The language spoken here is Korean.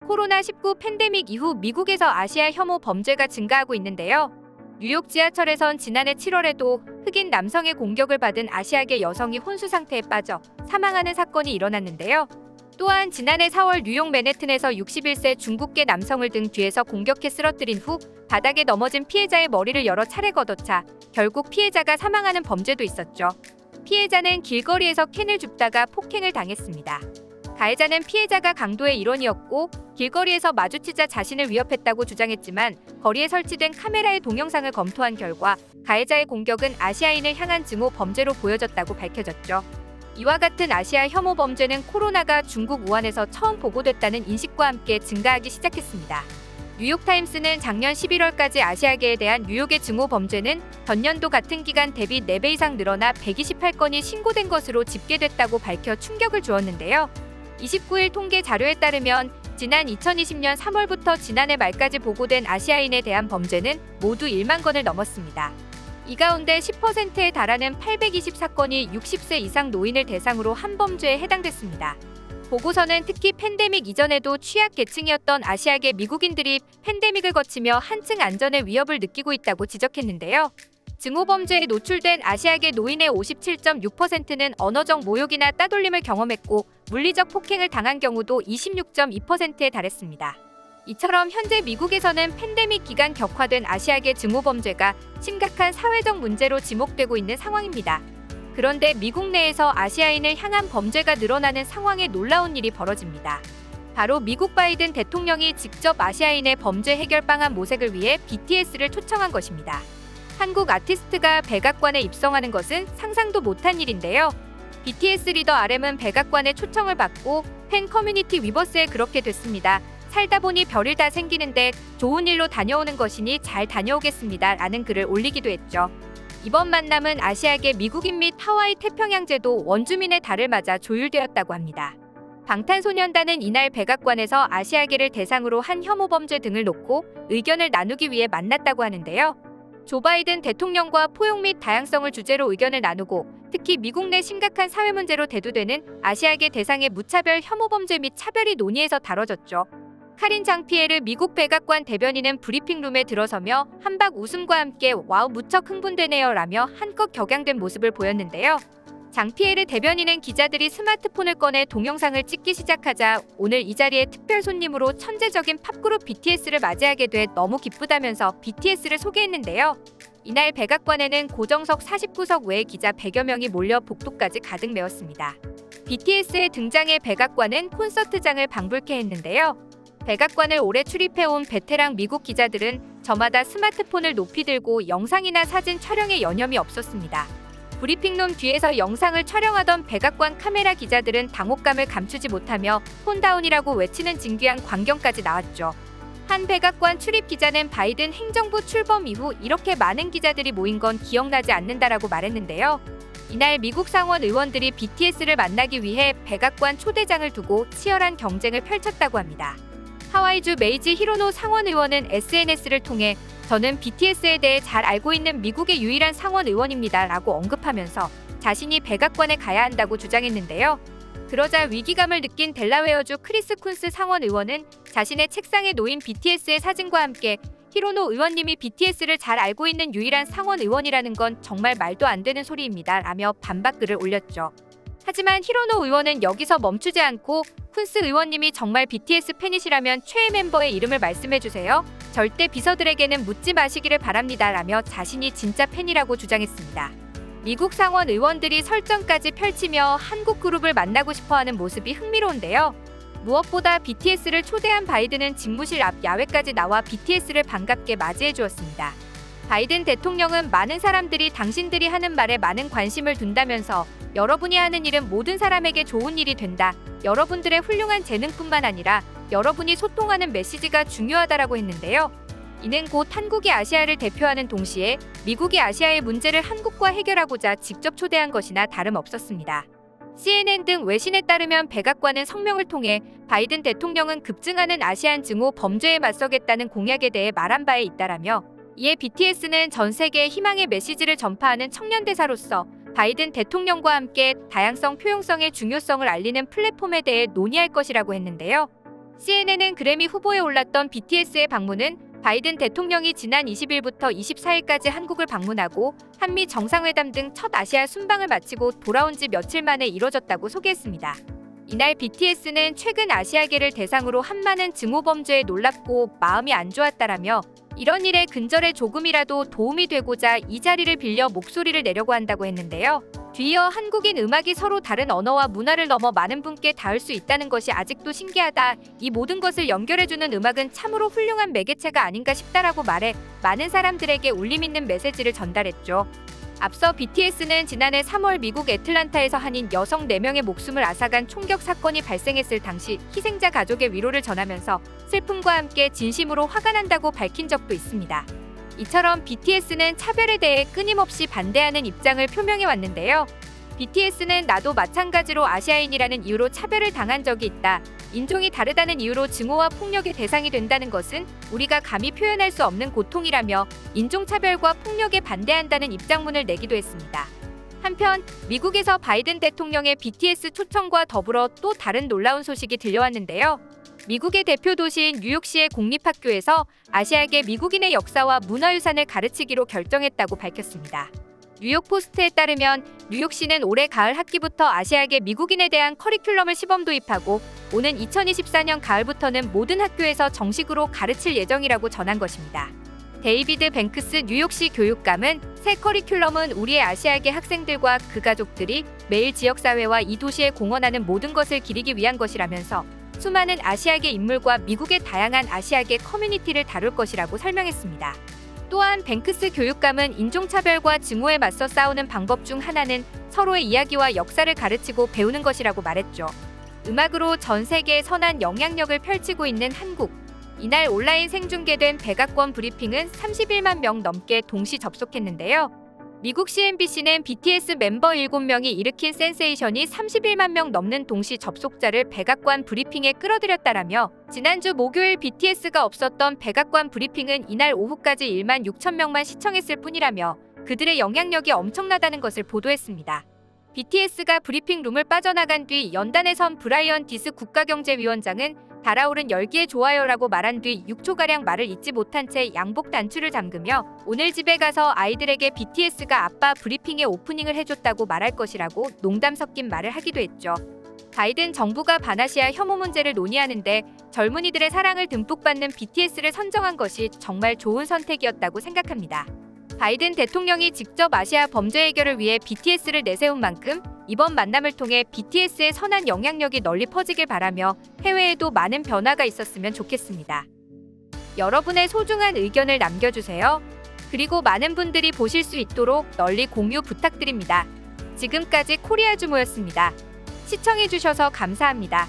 코로나19 팬데믹 이후 미국에서 아시아 혐오 범죄가 증가하고 있는데요. 뉴욕 지하철에선 지난해 7월에도 흑인 남성의 공격을 받은 아시아계 여성이 혼수 상태에 빠져 사망하는 사건이 일어났는데요. 또한 지난해 4월 뉴욕 맨해튼에서 61세 중국계 남성을 등 뒤에서 공격해 쓰러뜨린 후 바닥에 넘어진 피해자의 머리를 여러 차례 걷어차 결국 피해자가 사망하는 범죄도 있었죠. 피해자는 길거리에서 캔을 줍다가 폭행을 당했습니다. 가해자는 피해자가 강도의 일원이었고 길거리에서 마주치자 자신을 위협했다고 주장했지만 거리에 설치된 카메라의 동영상을 검토한 결과 가해자의 공격은 아시아인을 향한 증오 범죄로 보여졌다고 밝혀졌죠. 이와 같은 아시아 혐오 범죄는 코로나가 중국 우한에서 처음 보고됐다는 인식과 함께 증가하기 시작했습니다. 뉴욕타임스는 작년 11월까지 아시아계에 대한 뉴욕의 증오 범죄는 전년도 같은 기간 대비 4배 이상 늘어나 128건이 신고된 것으로 집계됐다고 밝혀 충격을 주었는데요. 29일 통계 자료에 따르면 지난 2020년 3월부터 지난해 말까지 보고된 아시아인에 대한 범죄는 모두 1만 건을 넘었습니다. 이 가운데 10%에 달하는 824건이 60세 이상 노인을 대상으로 한 범죄에 해당됐습니다. 보고서는 특히 팬데믹 이전에도 취약계층이었던 아시아계 미국인들이 팬데믹을 거치며 한층 안전의 위협을 느끼고 있다고 지적했는데요. 증오범죄에 노출된 아시아계 노인의 57.6%는 언어적 모욕이나 따돌림을 경험했고 물리적 폭행을 당한 경우도 26.2%에 달했습니다. 이처럼 현재 미국에서는 팬데믹 기간 격화된 아시아계 증오범죄가 심각한 사회적 문제로 지목되고 있는 상황입니다. 그런데 미국 내에서 아시아인을 향한 범죄가 늘어나는 상황에 놀라운 일이 벌어집니다. 바로 미국 바이든 대통령이 직접 아시아인의 범죄 해결 방안 모색을 위해 BTS를 초청한 것입니다. 한국 아티스트가 백악관에 입성하는 것은 상상도 못한 일인데요. BTS 리더 RM은 백악관의 초청을 받고 팬 커뮤니티 위버스에 그렇게 됐습니다. 살다 보니 별일 다 생기는데 좋은 일로 다녀오는 것이니 잘 다녀오겠습니다. 라는 글을 올리기도 했죠. 이번 만남은 아시아계 미국인 및 하와이 태평양제도 원주민의 달을 맞아 조율되었다고 합니다. 방탄소년단은 이날 백악관에서 아시아계를 대상으로 한 혐오 범죄 등을 놓고 의견을 나누기 위해 만났다고 하는데요. 조 바이든 대통령과 포용 및 다양성을 주제로 의견을 나누고 특히 미국 내 심각한 사회 문제로 대두되는 아시아계 대상의 무차별 혐오 범죄 및 차별이 논의에서 다뤄졌죠. 카린 장피에르 미국 백악관 대변인은 브리핑룸에 들어서며 한박 웃음과 함께 와우 무척 흥분되네요 라며 한껏 격양된 모습을 보였는데요. 장피에르 대변인은 기자들이 스마트폰을 꺼내 동영상을 찍기 시작하자 오늘 이 자리에 특별 손님으로 천재적인 팝그룹 BTS를 맞이하게 돼 너무 기쁘다면서 BTS를 소개했는데요. 이날 백악관에는 고정석 49석 외에 기자 100여 명이 몰려 복도까지 가득 메웠습니다. BTS의 등장에 백악관은 콘서트장을 방불케 했는데요. 백악관을 오래 출입해온 베테랑 미국 기자들은 저마다 스마트폰을 높이 들고 영상이나 사진 촬영에 여념이 없었습니다. 브리핑룸 뒤에서 영상을 촬영하던 백악관 카메라 기자들은 당혹감을 감추지 못하며 폰다운이라고 외치는 진귀한 광경까지 나왔죠. 한 백악관 출입 기자는 바이든 행정부 출범 이후 이렇게 많은 기자들이 모인 건 기억나지 않는다라고 말했는데요. 이날 미국 상원 의원들이 BTS를 만나기 위해 백악관 초대장을 두고 치열한 경쟁을 펼쳤다고 합니다. 하와이주 메이지 히로노 상원 의원은 SNS를 통해 저는 BTS에 대해 잘 알고 있는 미국의 유일한 상원 의원입니다 라고 언급하면서 자신이 백악관에 가야 한다고 주장했는데요. 그러자 위기감을 느낀 델라웨어주 크리스 쿤스 상원 의원은 자신의 책상에 놓인 BTS의 사진과 함께 히로노 의원님이 BTS를 잘 알고 있는 유일한 상원 의원이라는 건 정말 말도 안 되는 소리입니다 라며 반박글을 올렸죠. 하지만 히로노 의원은 여기서 멈추지 않고 쿤스 의원님이 정말 BTS 팬이시라면 최애 멤버의 이름을 말씀해주세요. 절대 비서들에게는 묻지 마시기를 바랍니다 라며 자신이 진짜 팬이라고 주장했습니다. 미국 상원 의원들이 설전까지 펼치며 한국 그룹을 만나고 싶어하는 모습이 흥미로운데요. 무엇보다 BTS를 초대한 바이든은 집무실 앞 야외까지 나와 BTS를 반갑게 맞이해 주었습니다. 바이든 대통령은 많은 사람들이 당신들이 하는 말에 많은 관심을 둔다면서 여러분이 하는 일은 모든 사람에게 좋은 일이 된다. 여러분들의 훌륭한 재능뿐만 아니라 여러분이 소통하는 메시지가 중요하다라고 했는데요. 이는 곧 한국이 아시아를 대표하는 동시에 미국이 아시아의 문제를 한국과 해결하고자 직접 초대한 것이나 다름없었습니다. CNN 등 외신에 따르면 백악관은 성명을 통해 바이든 대통령은 급증하는 아시안 증오 범죄에 맞서겠다는 공약에 대해 말한 바에 잇따라며 이에 BTS는 전 세계에 희망의 메시지를 전파하는 청년대사로서 바이든 대통령과 함께 다양성 표용성의 중요성을 알리는 플랫폼에 대해 논의할 것이라고 했는데요. CNN은 그래미 후보에 올랐던 BTS의 방문은 바이든 대통령이 지난 20일부터 24일까지 한국을 방문하고 한미 정상회담 등 첫 아시아 순방을 마치고 돌아온 지 며칠 만에 이뤄졌다고 소개했습니다. 이날 BTS는 최근 아시아계를 대상으로 한 많은 증오 범죄에 놀랍고 마음이 안 좋았다라며 이런 일에 근절에 조금이라도 도움이 되고자 이 자리를 빌려 목소리를 내려고 한다고 했는데요. 뒤이어 한국인 음악이 서로 다른 언어와 문화를 넘어 많은 분께 닿을 수 있다는 것이 아직도 신기하다. 이 모든 것을 연결해주는 음악은 참으로 훌륭한 매개체가 아닌가 싶다라고 말해 많은 사람들에게 울림 있는 메시지를 전달했죠. 앞서 BTS는 지난해 3월 미국 애틀란타에서 한인 여성 4명의 목숨을 앗아간 총격 사건이 발생했을 당시 희생자 가족의 위로를 전하면서 슬픔과 함께 진심으로 화가 난다고 밝힌 적도 있습니다. 이처럼 BTS는 차별에 대해 끊임없이 반대하는 입장을 표명해 왔는데요. BTS는 나도 마찬가지로 아시아인이라는 이유로 차별을 당한 적이 있다. 인종이 다르다는 이유로 증오와 폭력의 대상이 된다는 것은 우리가 감히 표현할 수 없는 고통이라며 인종차별과 폭력에 반대한다는 입장문을 내기도 했습니다. 한편 미국에서 바이든 대통령의 BTS 초청과 더불어 또 다른 놀라운 소식이 들려왔는데요. 미국의 대표 도시인 뉴욕시의 공립학교에서 아시아계 미국인의 역사와 문화유산을 가르치기로 결정했다고 밝혔습니다. 뉴욕 포스트에 따르면 뉴욕시는 올해 가을 학기부터 아시아계 미국인에 대한 커리큘럼을 시범 도입하고 오는 2024년 가을부터는 모든 학교에서 정식으로 가르칠 예정이라고 전한 것입니다. 데이비드 뱅크스 뉴욕시 교육감은 새 커리큘럼은 우리의 아시아계 학생들과 그 가족들이 매일 지역사회와 이 도시에 공헌하는 모든 것을 기리기 위한 것이라면서 수많은 아시아계 인물과 미국의 다양한 아시아계 커뮤니티를 다룰 것이라고 설명했습니다. 또한 뱅크스 교육감은 인종차별과 증오에 맞서 싸우는 방법 중 하나는 서로의 이야기와 역사를 가르치고 배우는 것이라고 말했죠. 음악으로 전 세계에 선한 영향력을 펼치고 있는 한국. 이날 온라인 생중계된 백악관 브리핑은 31만 명 넘게 동시 접속했는데요. 미국 CNBC는 BTS 멤버 7명이 일으킨 센세이션이 31만 명 넘는 동시 접속자를 백악관 브리핑에 끌어들였다라며 지난주 목요일 BTS가 없었던 백악관 브리핑은 이날 오후까지 1만 6천 명만 시청했을 뿐이라며 그들의 영향력이 엄청나다는 것을 보도했습니다. BTS가 브리핑룸을 빠져나간 뒤 연단에선 브라이언 디스 국가경제위원장은 달아오른 열기에 좋아요라고 말한 뒤 6초가량 말을 잇지 못한 채 양복 단추를 잠그며 오늘 집에 가서 아이들에게 BTS가 아빠 브리핑에 오프닝을 해줬다고 말할 것이라고 농담 섞인 말을 하기도 했죠. 바이든 정부가 반아시아 혐오 문제를 논의하는데 젊은이들의 사랑을 듬뿍 받는 BTS를 선정한 것이 정말 좋은 선택이었다고 생각합니다. 바이든 대통령이 직접 아시아 범죄 해결을 위해 BTS를 내세운 만큼 이번 만남을 통해 BTS의 선한 영향력이 널리 퍼지길 바라며 해외에도 많은 변화가 있었으면 좋겠습니다. 여러분의 소중한 의견을 남겨주세요. 그리고 많은 분들이 보실 수 있도록 널리 공유 부탁드립니다. 지금까지 코리아주모였습니다. 시청해주셔서 감사합니다.